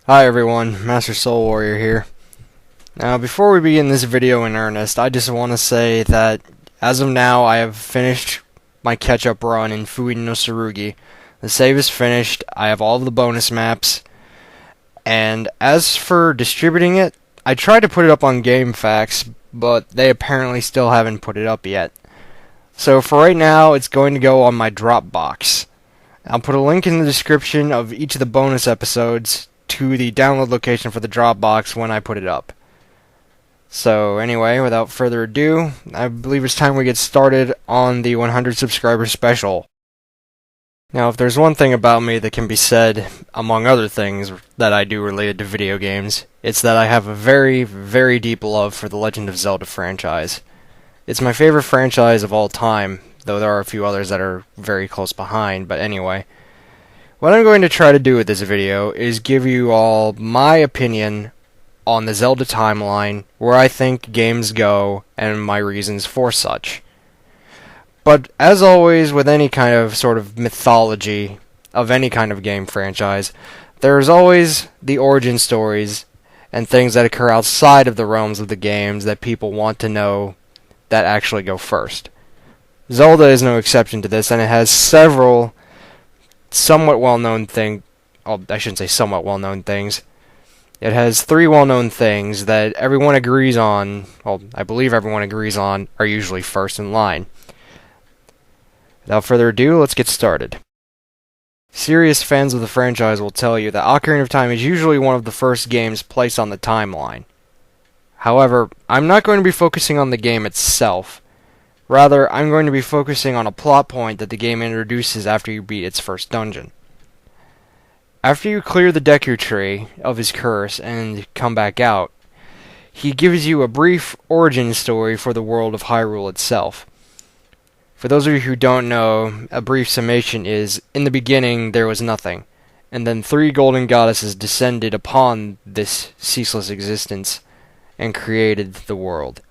Hi everyone, Master Soul Warrior here. Now before we begin this video in earnest, I just want to say that as of now I have finished my catch-up run in Fui no Tsurugi. The save is finished, I have all of the bonus maps, and as for distributing it, I tried to put it up on GameFAQs, but they apparently still haven't put it up yet. So for right now, it's going to go on my Dropbox. I'll put a link in the description of each of the bonus episodes to the download location for the Dropbox when I put it up. So anyway, without further ado, I believe it's time we get started on the 100 subscriber special. Now, if there's one thing about me that can be said, among other things that I do related to video games, it's that I have a very, very deep love for the Legend of Zelda franchise. It's my favorite franchise of all time, though there are a few others that are very close behind, but anyway. What I'm going to try to do with this video is give you all my opinion on the Zelda Timeline, where I think games go, and my reasons for such. But as always with any kind of sort of mythology of any kind of game franchise, there's always the origin stories and things that occur outside of the realms of the games that people want to know that actually go first. Zelda is no exception to this, and it has several somewhat well-known I shouldn't say somewhat well-known things. It has 3 well-known things that everyone agrees on, well, I believe everyone agrees on, are usually first in line. Without further ado, let's get started. Serious fans of the franchise will tell you that Ocarina of Time is usually one of the first games placed on the timeline. However, I'm not going to be focusing on the game itself. Rather, I'm going to be focusing on a plot point that the game introduces after you beat its first dungeon. After you clear the Deku Tree of his curse and come back out, he gives you a brief origin story for the world of Hyrule itself. For those of you who don't know, a brief summation is, in the beginning there was nothing, and then 3 golden goddesses descended upon this ceaseless existence and created the world.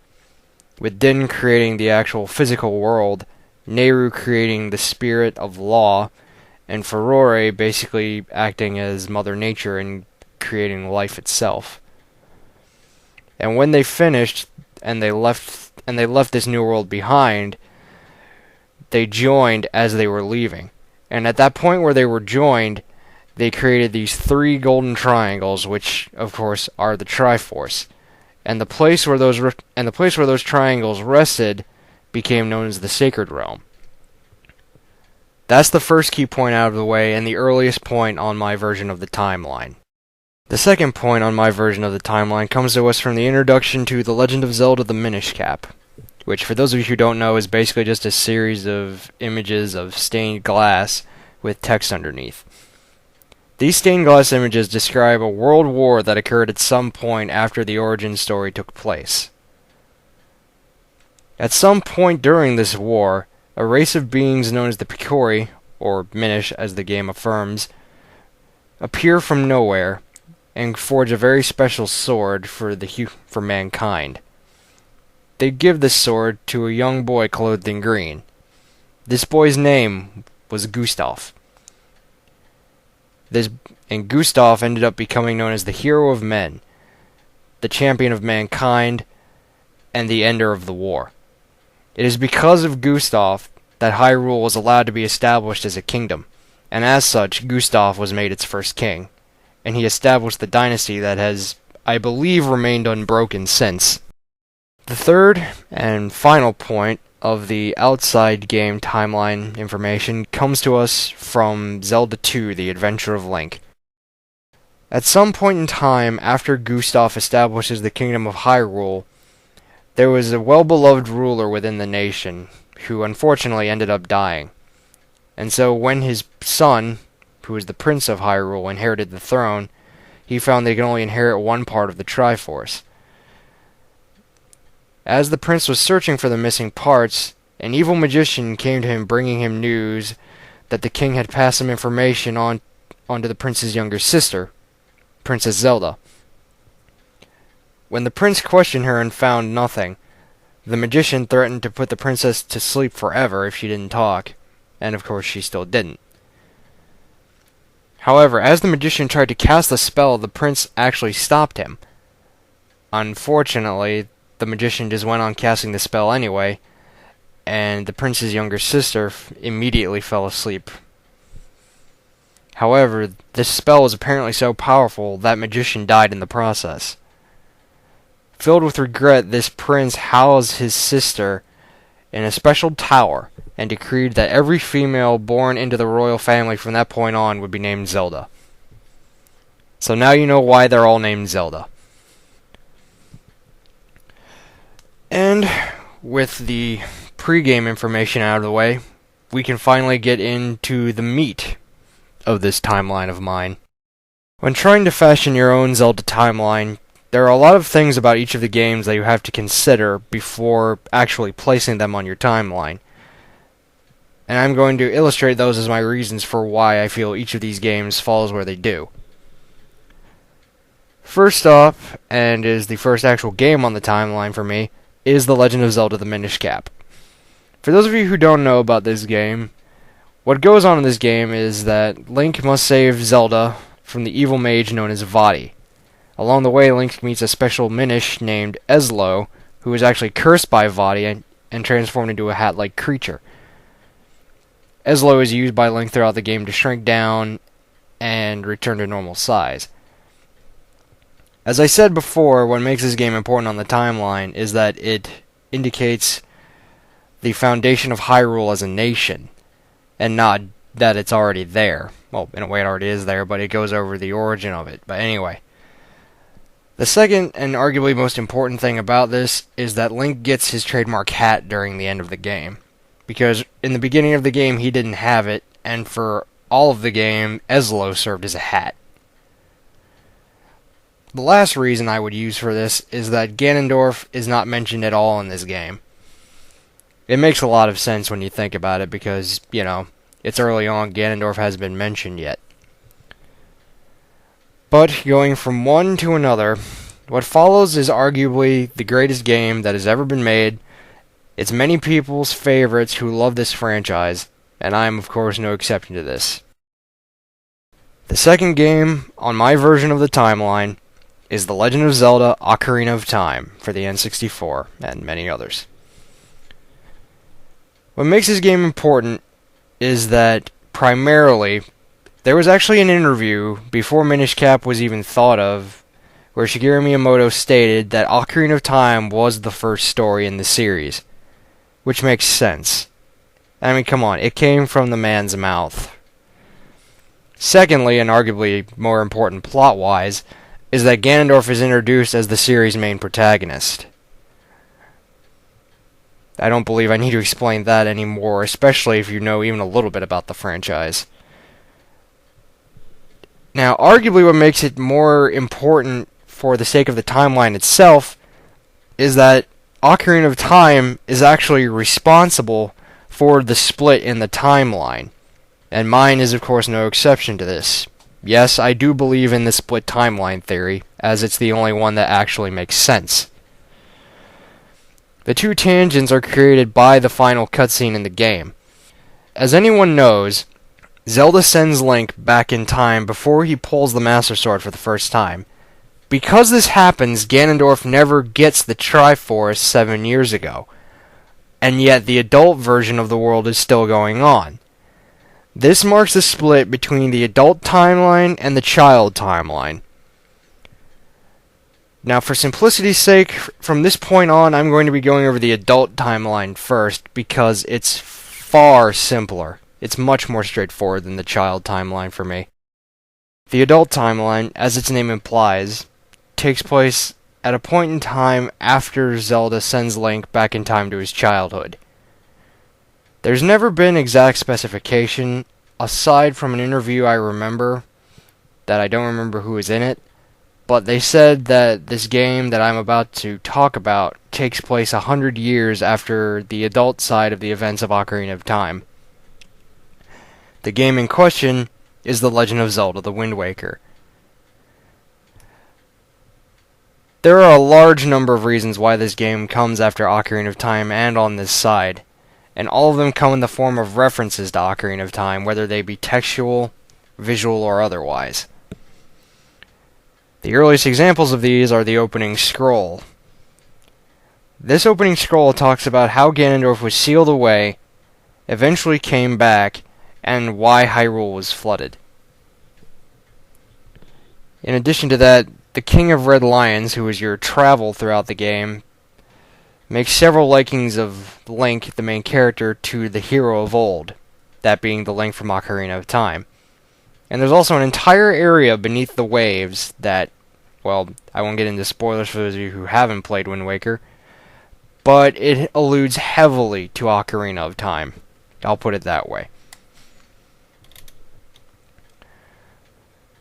With Din creating the actual physical world, Nehru creating the spirit of law, and Furore basically acting as Mother Nature and creating life itself. And when they finished and they left this new world behind, they joined as they were leaving. And at that point where they were joined, they created these 3 golden triangles, which of course are the Triforce. And the place where those triangles rested became known as the Sacred Realm. That's the first key point out of the way, and the earliest point on my version of the timeline. The second point on my version of the timeline comes to us from the introduction to The Legend of Zelda: The Minish Cap, which, for those of you who don't know, is basically just a series of images of stained glass with text underneath. These stained glass images describe a world war that occurred at some point after the origin story took place. At some point during this war, a race of beings known as the Picori, or Minish as the game affirms, appear from nowhere and forge a very special sword for mankind. They give this sword to a young boy clothed in green. This boy's name was Gustav. And Gustav ended up becoming known as the hero of men, the champion of mankind, and the ender of the war. It is because of Gustav that Hyrule was allowed to be established as a kingdom, and as such, Gustav was made its first king, and he established the dynasty that has, I believe, remained unbroken since. The third and final point of the outside game timeline information comes to us from Zelda 2: The Adventure of Link. At some point in time after Gustav establishes the kingdom of Hyrule, there was a well-beloved ruler within the nation who unfortunately ended up dying. And so when his son, who was the Prince of Hyrule, inherited the throne, he found that he could only inherit one part of the Triforce. As the prince was searching for the missing parts, an evil magician came to him bringing him news that the king had passed some information onto the prince's younger sister, Princess Zelda. When the prince questioned her and found nothing, the magician threatened to put the princess to sleep forever if she didn't talk, and of course she still didn't. However, as the magician tried to cast the spell, the prince actually stopped him. Unfortunately, the magician just went on casting the spell anyway, and the prince's younger sister immediately fell asleep. However, this spell was apparently so powerful that magician died in the process. Filled with regret, this prince housed his sister in a special tower and decreed that every female born into the royal family from that point on would be named Zelda. So now you know why they're all named Zelda. And with the pre-game information out of the way, we can finally get into the meat of this timeline of mine. When trying to fashion your own Zelda timeline, there are a lot of things about each of the games that you have to consider before actually placing them on your timeline. And I'm going to illustrate those as my reasons for why I feel each of these games falls where they do. First off, and is the first actual game on the timeline for me, is The Legend of Zelda: The Minish Cap. For those of you who don't know about this game, what goes on in this game is that Link must save Zelda from the evil mage known as Vaati. Along the way, Link meets a special Minish named Eslo, who is actually cursed by Vaati and transformed into a hat-like creature. Eslo is used by Link throughout the game to shrink down and return to normal size. As I said before, what makes this game important on the timeline is that it indicates the foundation of Hyrule as a nation, and not that it's already there. Well, in a way it already is there, but it goes over the origin of it. But anyway, the second and arguably most important thing about this is that Link gets his trademark hat during the end of the game. Because in the beginning of the game he didn't have it, and for all of the game, Eslo served as a hat. The last reason I would use for this is that Ganondorf is not mentioned at all in this game. It makes a lot of sense when you think about it because, you know, it's early on, Ganondorf hasn't been mentioned yet. But going from one to another, what follows is arguably the greatest game that has ever been made. It's many people's favorites who love this franchise, and I am of course no exception to this. The second game on my version of the timeline is The Legend of Zelda: Ocarina of Time for the N64 and many others. What makes this game important is that primarily there was actually an interview before Minish Cap was even thought of where Shigeru Miyamoto stated that Ocarina of Time was the first story in the series. Which makes sense. I mean, come on, it came from the man's mouth. Secondly, and arguably more important plot-wise, is that Ganondorf is introduced as the series' main protagonist. I don't believe I need to explain that anymore, especially if you know even a little bit about the franchise. Now, arguably what makes it more important for the sake of the timeline itself is that Ocarina of Time is actually responsible for the split in the timeline, and mine is of course no exception to this. Yes, I do believe in the split timeline theory, as it's the only one that actually makes sense. The two tangents are created by the final cutscene in the game. As anyone knows, Zelda sends Link back in time before he pulls the Master Sword for the first time. Because this happens, Ganondorf never gets the Triforce 7 years ago, and yet the adult version of the world is still going on. This marks the split between the adult timeline and the child timeline. Now, for simplicity's sake, from this point on, I'm going to be going over the adult timeline first, because it's far simpler. It's much more straightforward than the child timeline for me. The adult timeline, as its name implies, takes place at a point in time after Zelda sends Link back in time to his childhood. There's never been exact specification, aside from an interview I remember, that I don't remember who was in it, but they said that this game that I'm about to talk about takes place 100 years after the adult side of the events of Ocarina of Time. The game in question is The Legend of Zelda: The Wind Waker. There are a large number of reasons why this game comes after Ocarina of Time and on this side, and all of them come in the form of references to Ocarina of Time, whether they be textual, visual or otherwise. The earliest examples of these are the opening scroll. This opening scroll talks about how Ganondorf was sealed away, eventually came back, and why Hyrule was flooded. In addition to that, the King of Red Lions, who is your travel throughout the game, makes several likings of Link, the main character, to the hero of old, that being the Link from Ocarina of Time. And there's also an entire area beneath the waves that, well, I won't get into spoilers for those of you who haven't played Wind Waker, but it alludes heavily to Ocarina of Time. I'll put it that way.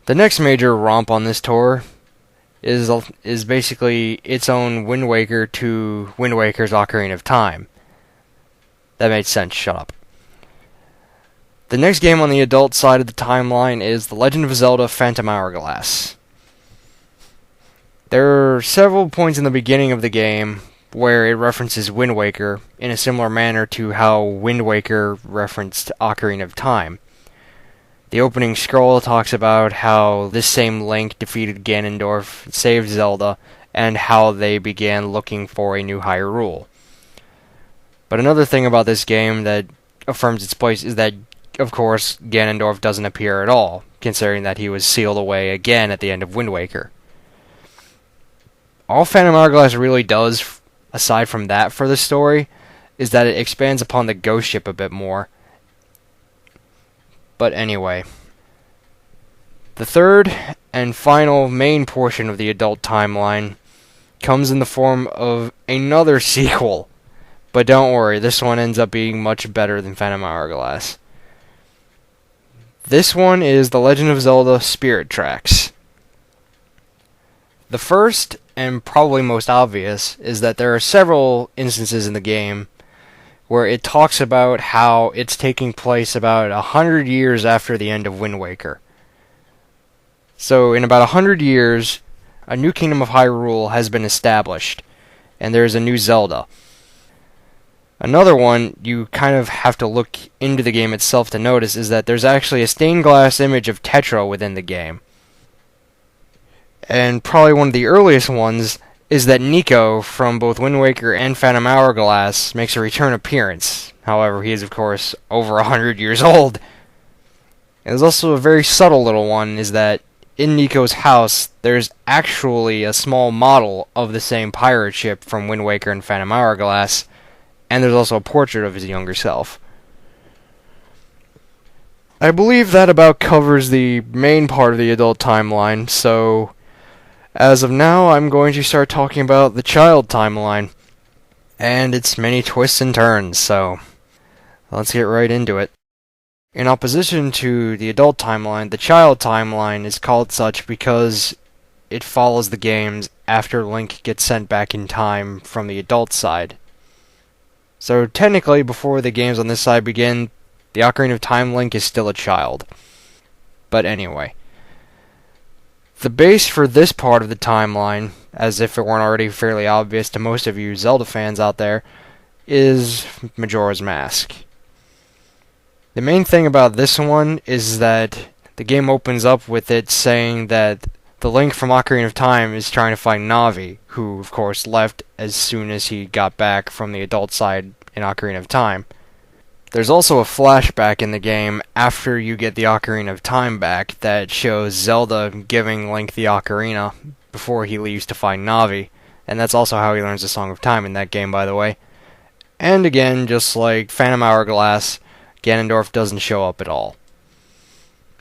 The next major romp on this tour is basically its own Wind Waker to Wind Waker's Ocarina of Time. That made sense, shut up. The next game on the adult side of the timeline is The Legend of Zelda Phantom Hourglass. There are several points in the beginning of the game where it references Wind Waker in a similar manner to how Wind Waker referenced Ocarina of Time. The opening scroll talks about how this same Link defeated Ganondorf, saved Zelda, and how they began looking for a new Hyrule. But another thing about this game that affirms its place is that, of course, Ganondorf doesn't appear at all, considering that he was sealed away again at the end of Wind Waker. All Phantom Hourglass really does, aside from that for the story, is that it expands upon the ghost ship a bit more. But anyway, the third and final main portion of the adult timeline comes in the form of another sequel. But don't worry, this one ends up being much better than Phantom Hourglass. This one is The Legend of Zelda Spirit Tracks. The first, and probably most obvious, is that there are several instances in the game where it talks about how it's taking place about 100 years after the end of Wind Waker. So in about 100 years, a new Kingdom of Hyrule has been established, and there's a new Zelda. Another one you kind of have to look into the game itself to notice is that there's actually a stained glass image of Tetra within the game. And probably one of the earliest ones is that Nico from both Wind Waker and Phantom Hourglass makes a return appearance. However, he is, of course, over 100 years old. And there's also a very subtle little one, is that in Nico's house, there's actually a small model of the same pirate ship from Wind Waker and Phantom Hourglass, and there's also a portrait of his younger self. I believe that about covers the main part of the adult timeline, so as of now, I'm going to start talking about the child timeline, and its many twists and turns, so let's get right into it. In opposition to the adult timeline, the child timeline is called such because it follows the games after Link gets sent back in time from the adult side. So technically, before the games on this side begin, the Ocarina of Time Link is still a child. But anyway, the base for this part of the timeline, as if it weren't already fairly obvious to most of you Zelda fans out there, is Majora's Mask. The main thing about this one is that the game opens up with it saying that the Link from Ocarina of Time is trying to find Navi, who, of course, left as soon as he got back from the adult side in Ocarina of Time. There's also a flashback in the game after you get the Ocarina of Time back that shows Zelda giving Link the Ocarina before he leaves to find Navi, and that's also how he learns the Song of Time in that game, by the way. And again, just like Phantom Hourglass, Ganondorf doesn't show up at all.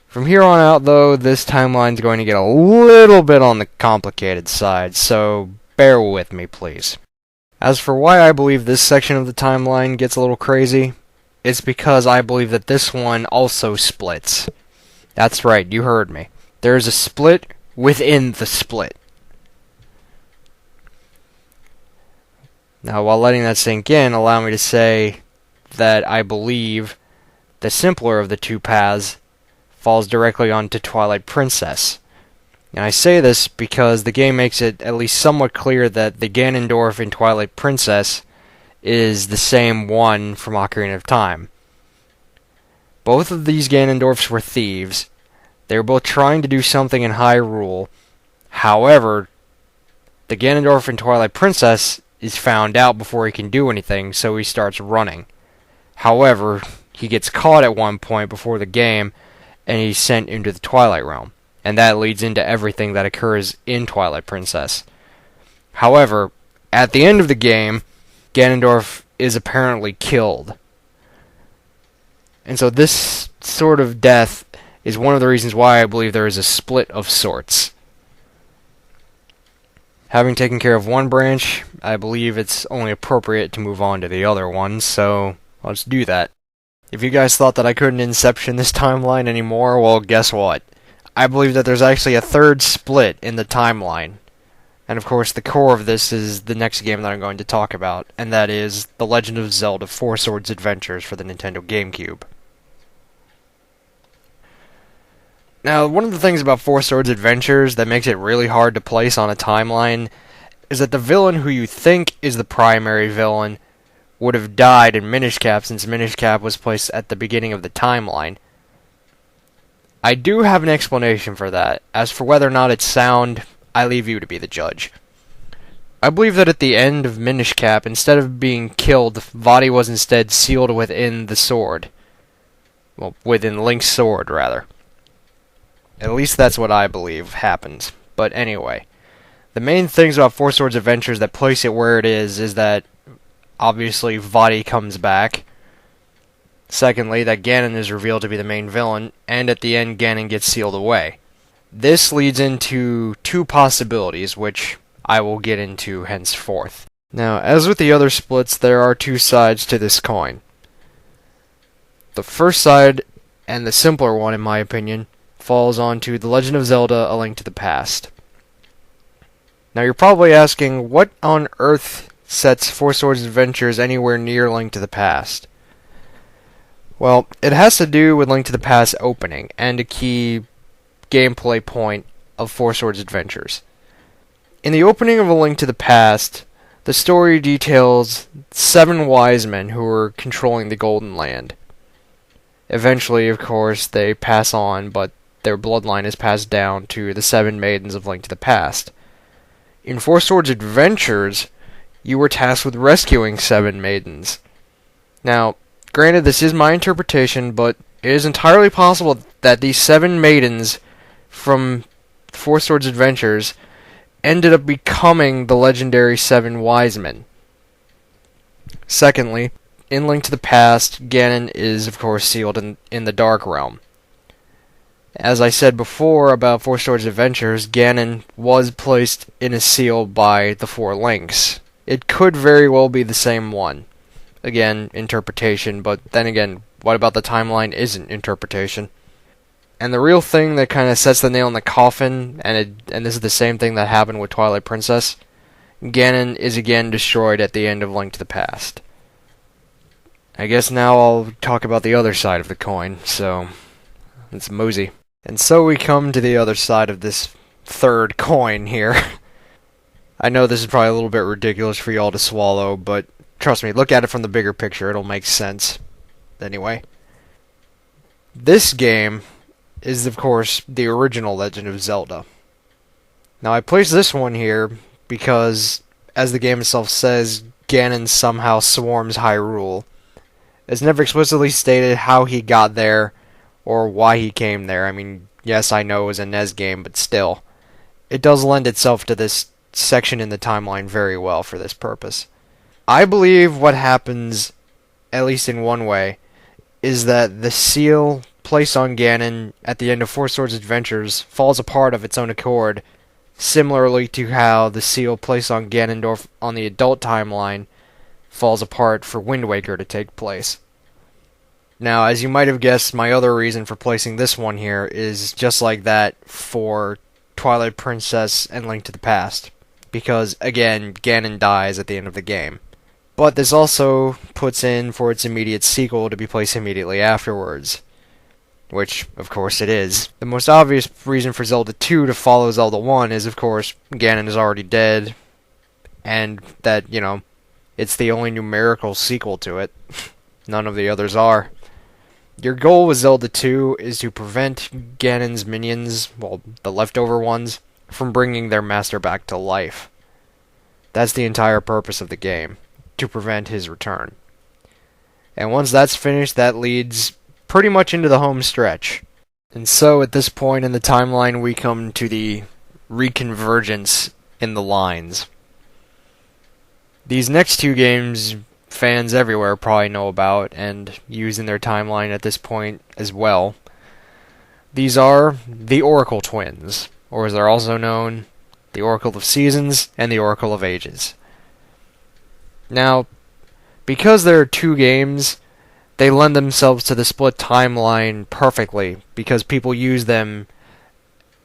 From here on out, though, this timeline's going to get a little bit on the complicated side, so bear with me, please. As for why I believe this section of the timeline gets a little crazy, it's because I believe that this one also splits. That's right, you heard me. There's a split within the split. Now, while letting that sink in, allow me to say that I believe the simpler of the two paths falls directly onto Twilight Princess. And I say this because the game makes it at least somewhat clear that the Ganondorf in Twilight Princess is the same one from Ocarina of Time. Both of these Ganondorfs were thieves, They were both trying to do something in Hyrule. However, the Ganondorf in Twilight Princess is found out before he can do anything, so he starts running. However, he gets caught at one point before the game, and he's sent into the Twilight Realm. And that leads into everything that occurs in Twilight Princess. However, at the end of the game, Ganondorf is apparently killed. And so this sort of death is one of the reasons why I believe there is a split of sorts. Having taken care of one branch, I believe it's only appropriate to move on to the other one, so let's do that. If you guys thought that I couldn't Inception this timeline anymore, well, guess what? I believe that there's actually a third split in the timeline. And of course, the core of this is the next game that I'm going to talk about, and that is The Legend of Zelda Four Swords Adventures for the Nintendo GameCube. Now, one of the things about Four Swords Adventures that makes it really hard to place on a timeline is that the villain who you think is the primary villain would have died in Minish Cap, since Minish Cap was placed at the beginning of the timeline. I do have an explanation for that. As for whether or not it's sound, I leave you to be the judge. I believe that at the end of Minish Cap, instead of being killed, Vaati was instead sealed within the sword. Well, within Link's sword, rather. At least that's what I believe happens. But anyway, the main things about Four Swords Adventures that place it where it is that obviously Vaati comes back. Secondly, that Ganon is revealed to be the main villain, and at the end Ganon gets sealed away. This leads into two possibilities, which I will get into henceforth. Now, as with the other splits, there are two sides to this coin. The first side, and the simpler one in my opinion, falls onto The Legend of Zelda: A Link to the Past. Now you're probably asking, what on earth sets Four Swords Adventures anywhere near Link to the Past? Well, it has to do with Link to the Past opening, and a key gameplay point of Four Swords Adventures. In the opening of A Link to the Past, the story details 7 wise men who are controlling the Golden Land. Eventually, of course, they pass on, but their bloodline is passed down to the 7 maidens of Link to the Past. In Four Swords Adventures, you were tasked with rescuing 7 maidens. Now, granted, this is my interpretation, but it is entirely possible that these 7 maidens from Four Swords Adventures ended up becoming the legendary 7 wise men. Secondly, in Link to the Past, Ganon is, of course, sealed in the Dark Realm. As I said before about Four Swords Adventures, Ganon was placed in a seal by the 4 links. It could very well be the same one. Again, interpretation, but then again, what about the timeline isn't interpretation? And the real thing that kind of sets the nail in the coffin, and this is the same thing that happened with Twilight Princess, Ganon is again destroyed at the end of Link to the Past. I guess now I'll talk about the other side of the coin, so let's mosey. And so we come to the other side of this third coin here. I know this is probably a little bit ridiculous for y'all to swallow, but trust me, look at it from the bigger picture, it'll make sense. Anyway, this game is, of course, the original Legend of Zelda. Now, I placed this one here because, as the game itself says, Ganon somehow swarms Hyrule. It's never explicitly stated how he got there, or why he came there. I mean, yes, I know it was a NES game, but still. It does lend itself to this section in the timeline very well for this purpose. I believe what happens, at least in one way, is that the seal placed on Ganon at the end of Four Swords Adventures falls apart of its own accord, similarly to how the seal placed on Ganondorf on the adult timeline falls apart for Wind Waker to take place. Now, as you might have guessed, my other reason for placing this one here is just like that for Twilight Princess and Link to the Past, because, again, Ganon dies at the end of the game. But this also puts in for its immediate sequel to be placed immediately afterwards. Which, of course, it is. The most obvious reason for Zelda 2 to follow Zelda 1 is, of course, Ganon is already dead, and that, it's the only numerical sequel to it. None of the others are. Your goal with Zelda 2 is to prevent Ganon's minions, well, the leftover ones, from bringing their master back to life. That's the entire purpose of the game, to prevent his return. And once that's finished, that leads pretty much into the home stretch. And so at this point in the timeline, we come to the reconvergence in the lines. These next two games, fans everywhere probably know about and use in their timeline at this point as well. These are the Oracle Twins, or as they're also known, the Oracle of Seasons and the Oracle of Ages. Now, because there are two games, they lend themselves to the split timeline perfectly, because people use them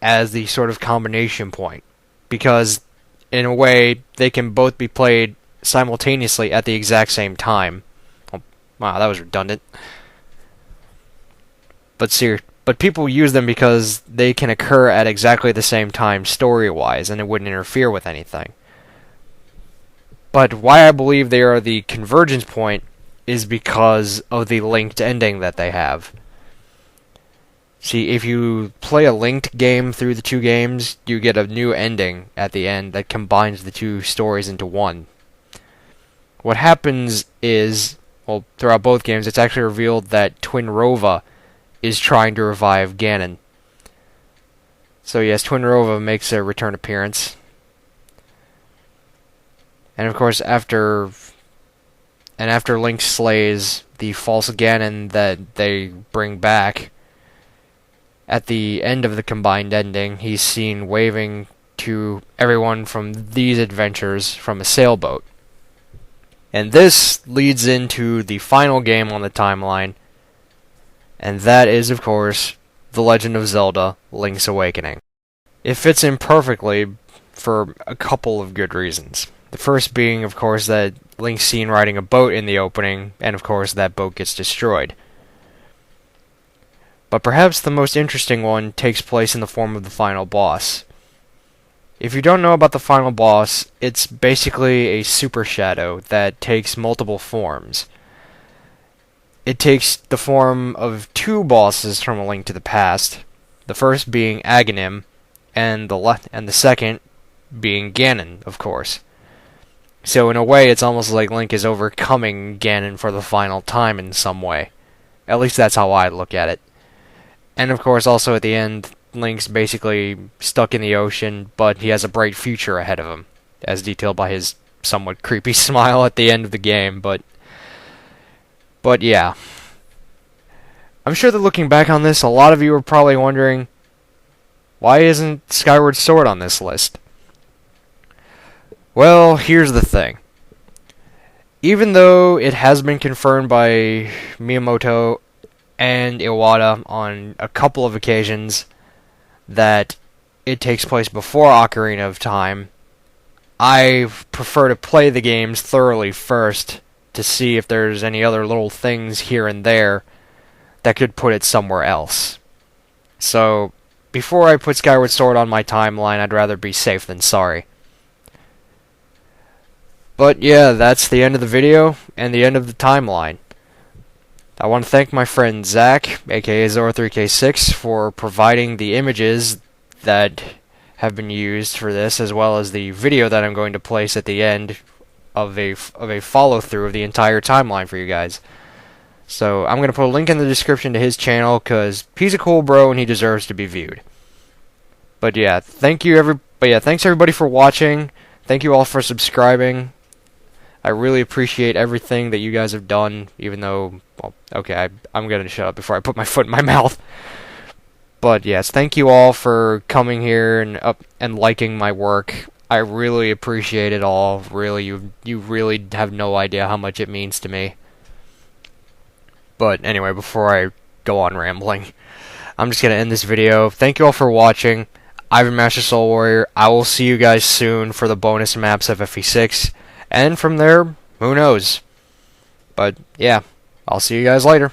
as the sort of combination point. Because, in a way, they can both be played simultaneously at the exact same time. Oh, wow, that was redundant. But people use them because they can occur at exactly the same time story-wise, and it wouldn't interfere with anything. But why I believe they are the convergence point is because of the linked ending that they have. See, if you play a linked game through the two games, you get a new ending at the end that combines the two stories into one. What happens is, well, throughout both games, it's actually revealed that Twin Rova is trying to revive Ganon. So yes, Twin Rova makes a return appearance. And of course, after Link slays the false Ganon that they bring back, at the end of the combined ending, he's seen waving to everyone from these adventures from a sailboat. And this leads into the final game on the timeline, and that is, of course, The Legend of Zelda: Link's Awakening. It fits in perfectly for a couple of good reasons. The first being, of course, that Link's seen riding a boat in the opening, and of course that boat gets destroyed. But perhaps the most interesting one takes place in the form of the final boss. If you don't know about the final boss, it's basically a super shadow that takes multiple forms. It takes the form of two bosses from A Link to the Past, the first being Aghanim, and the second being Ganon, of course. So in a way, it's almost like Link is overcoming Ganon for the final time in some way. At least that's how I look at it. And of course, also at the end, Link's basically stuck in the ocean, but he has a bright future ahead of him, as detailed by his somewhat creepy smile at the end of the game, but yeah. I'm sure that looking back on this, a lot of you are probably wondering, why isn't Skyward Sword on this list? Well, here's the thing. Even though it has been confirmed by Miyamoto and Iwata on a couple of occasions that it takes place before Ocarina of Time, I prefer to play the games thoroughly first to see if there's any other little things here and there that could put it somewhere else. So, before I put Skyward Sword on my timeline, I'd rather be safe than sorry. But yeah, that's the end of the video, and the end of the timeline. I want to thank my friend Zach, aka Zora3K6, for providing the images that have been used for this, as well as the video that I'm going to place at the end of a follow-through of the entire timeline for you guys. So I'm going to put a link in the description to his channel, because he's a cool bro and he deserves to be viewed. But yeah, thanks everybody for watching. Thank you all for subscribing. I really appreciate everything that you guys have done, even though, well, okay, I'm going to shut up before I put my foot in my mouth. But yes, thank you all for coming here and liking my work. I really appreciate it all. Really, you really have no idea how much it means to me. But anyway, before I go on rambling, I'm just going to end this video. Thank you all for watching. I've been Master Soul Warrior. I will see you guys soon for the bonus maps of FE6. And from there, who knows? But yeah, I'll see you guys later.